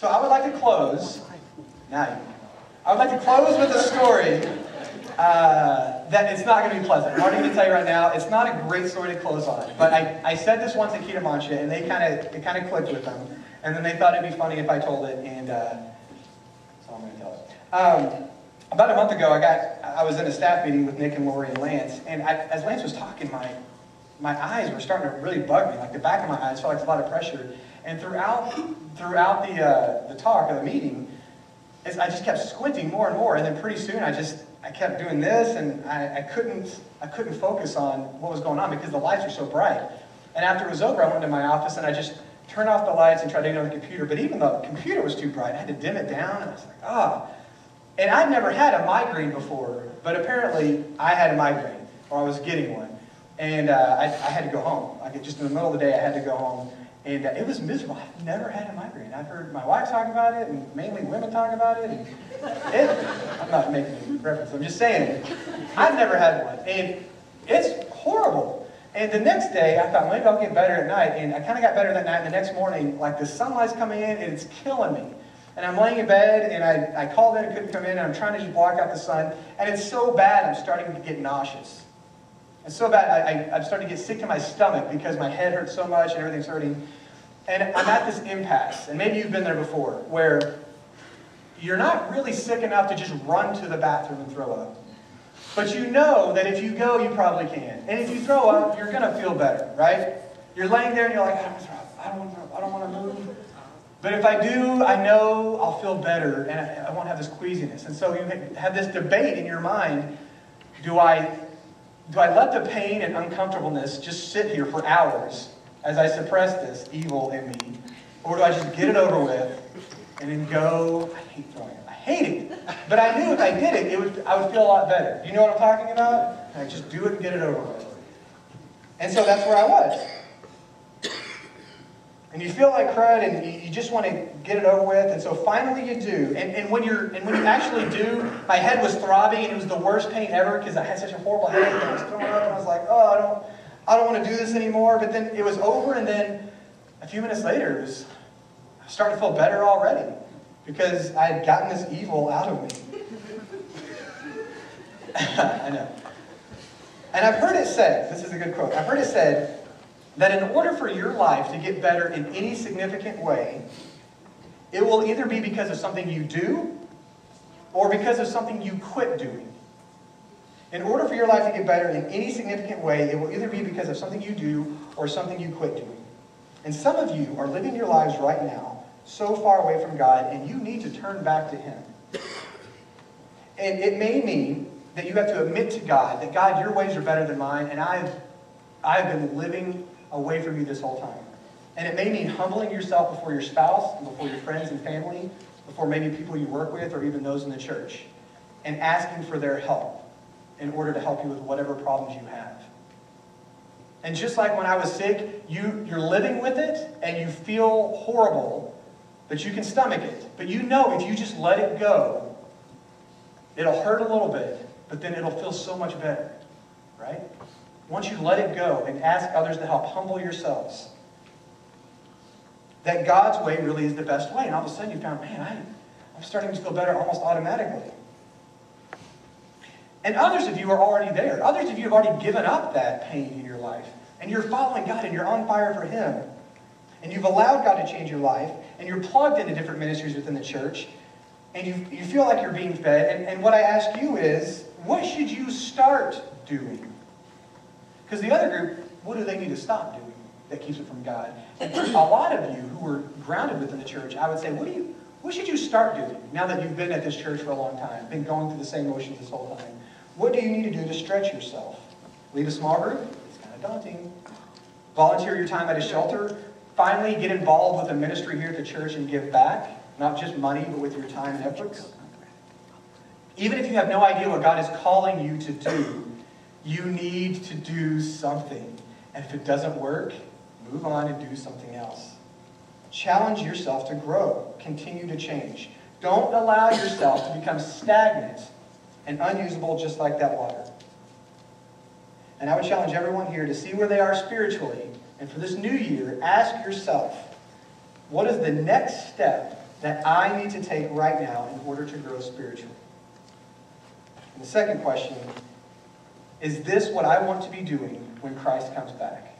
So I would like to close, I would like to close with a story that it's not going to be pleasant. I'm already going to tell you right now, it's not a great story to close on. But I said this once at Kita Mancha, and it kind of clicked with them. And then they thought it'd be funny if I told it, and so I'm going to tell it. About a month ago, I was in a staff meeting with Nick and Lori and Lance, and as Lance was talking, my eyes were starting to really bug me. Like the back of my eyes felt like a lot of pressure. And throughout the talk of the meeting, I just kept squinting more and more. And then pretty soon, I kept doing this, and I couldn't focus on what was going on because the lights were so bright. And after it was over, I went to my office and I just turned off the lights and tried to get on the computer. But even the computer was too bright. I had to dim it down, and I was like, ah. And I'd never had a migraine before, but apparently I had a migraine, or I was getting one. And I had to go home. Just in the middle of the day, I had to go home. And it was miserable. I've never had a migraine. I've heard my wife talk about it, and mainly women talk about it. And I'm not making any reference. I'm just saying, I've never had one. And it's horrible. And the next day, I thought, maybe I'll get better at night. And I kind of got better that night. And the next morning, like the sunlight's coming in, and it's killing me. And I'm laying in bed, and I called in and couldn't come in, and I'm trying to just block out the sun. And it's so bad, I'm starting to get nauseous. It's so bad, I'm starting to get sick to my stomach because my head hurts so much and everything's hurting. And I'm at this impasse, and maybe you've been there before, where you're not really sick enough to just run to the bathroom and throw up. But you know that if you go, you probably can. And if you throw up, you're going to feel better, right? You're laying there and you're like, I don't want to throw up. I don't want to move. But if I do, I know I'll feel better, and I won't have this queasiness. And so you have this debate in your mind, do I let the pain and uncomfortableness just sit here for hours as I suppress this evil in me? Or do I just get it over with and then go, I hate throwing up. I hate it. But I knew if I did it, I would feel a lot better. You know what I'm talking about? I just do it and get it over with. And so that's where I was. And you feel like crud, and you just want to get it over with, and so finally you do. And when you actually do, my head was throbbing, and it was the worst pain ever because I had such a horrible headache, and I was throwing up, and I was like, oh, I don't want to do this anymore. But then it was over, and then a few minutes later, I was starting to feel better already because I had gotten this evil out of me. I know. And I've heard it said, this is a good quote, I've heard it said, that in order for your life to get better in any significant way, it will either be because of something you do or because of something you quit doing. In order for your life to get better in any significant way, it will either be because of something you do or something you quit doing. And some of you are living your lives right now so far away from God, and you need to turn back to Him. And it may mean that you have to admit to God that, God, your ways are better than mine, and I've been living away from you this whole time. And it may mean humbling yourself before your spouse, and before your friends and family, before maybe people you work with, or even those in the church, and asking for their help in order to help you with whatever problems you have. And just like when I was sick, you're living with it, and you feel horrible, but you can stomach it. But you know if you just let it go, it'll hurt a little bit, but then it'll feel so much better, right? Once you let it go and ask others to help, humble yourselves. That God's way really is the best way. And all of a sudden you found, man, I'm starting to feel better almost automatically. And others of you are already there. Others of you have already given up that pain in your life. And you're following God and you're on fire for Him. And you've allowed God to change your life. And you're plugged into different ministries within the church. And you feel like you're being fed. And what I ask you is, what should you start doing? Because the other group, what do they need to stop doing that keeps it from God? And a lot of you who are grounded within the church, I would say, what should you start doing now that you've been at this church for a long time, been going through the same motions this whole time? What do you need to do to stretch yourself? Lead a small group? It's kind of daunting. Volunteer your time at a shelter? Finally, get involved with a ministry here at the church and give back, not just money, but with your time and efforts? Even if you have no idea what God is calling you to do, you need to do something. And if it doesn't work, move on and do something else. Challenge yourself to grow. Continue to change. Don't allow yourself to become stagnant and unusable just like that water. And I would challenge everyone here to see where they are spiritually. And for this new year, ask yourself, what is the next step that I need to take right now in order to grow spiritually? And the second question, is this what I want to be doing when Christ comes back?